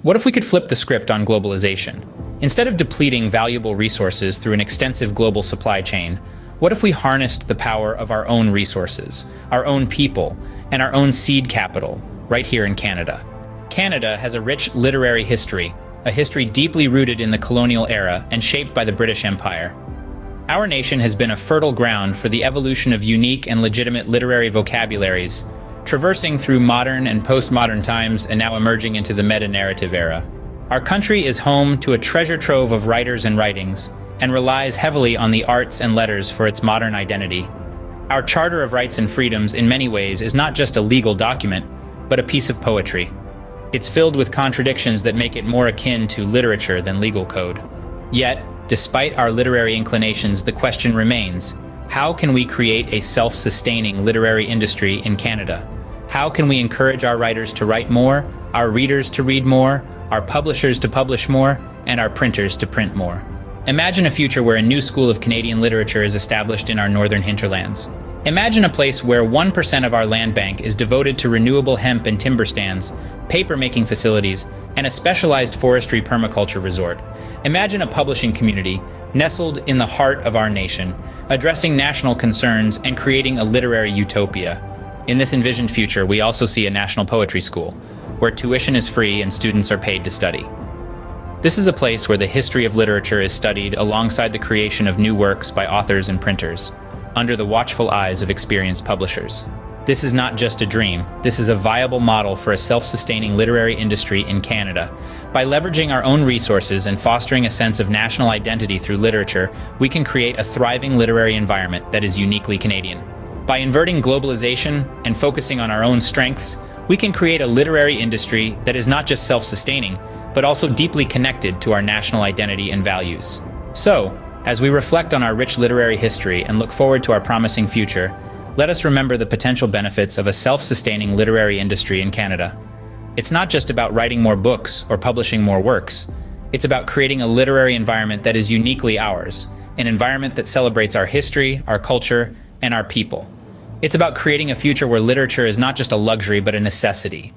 What if we could flip the script on globalization? Instead of depleting valuable resources through an extensive global supply chain, what if we harnessed the power of our own resources, our own people, and our own seed capital, right here in Canada? Canada has a rich literary history, a history deeply rooted in the colonial era and shaped by the British Empire. Our nation has been a fertile ground for the evolution of unique and legitimate literary vocabularies, traversing through modern and postmodern times and now emerging into the meta-narrative era. Our country is home to a treasure trove of writers and writings, and relies heavily on the arts and letters for its modern identity. Our Charter of Rights and Freedoms in many ways is not just a legal document, but a piece of poetry. It's filled with contradictions that make it more akin to literature than legal code. Yet, despite our literary inclinations, the question remains, how can we create a self-sustaining literary industry in Canada? How can we encourage our writers to write more, our readers to read more, our publishers to publish more, and our printers to print more? Imagine a future where a new school of Canadian literature is established in our northern hinterlands. Imagine a place where 1% of our land bank is devoted to renewable hemp and timber stands, paper-making facilities, and a specialized forestry permaculture resort. Imagine a publishing community nestled in the heart of our nation, addressing national concerns and creating a literary utopia. In this envisioned future, we also see a national poetry school, where tuition is free and students are paid to study. This is a place where the history of literature is studied alongside the creation of new works by authors and printers, under the watchful eyes of experienced publishers. This is not just a dream, this is a viable model for a self-sustaining literary industry in Canada. By leveraging our own resources and fostering a sense of national identity through literature, we can create a thriving literary environment that is uniquely Canadian. By inverting globalization and focusing on our own strengths, we can create a literary industry that is not just self-sustaining, but also deeply connected to our national identity and values. So, as we reflect on our rich literary history and look forward to our promising future, let us remember the potential benefits of a self-sustaining literary industry in Canada. It's not just about writing more books or publishing more works. It's about creating a literary environment that is uniquely ours, an environment that celebrates our history, our culture, and our people. It's about creating a future where literature is not just a luxury but a necessity.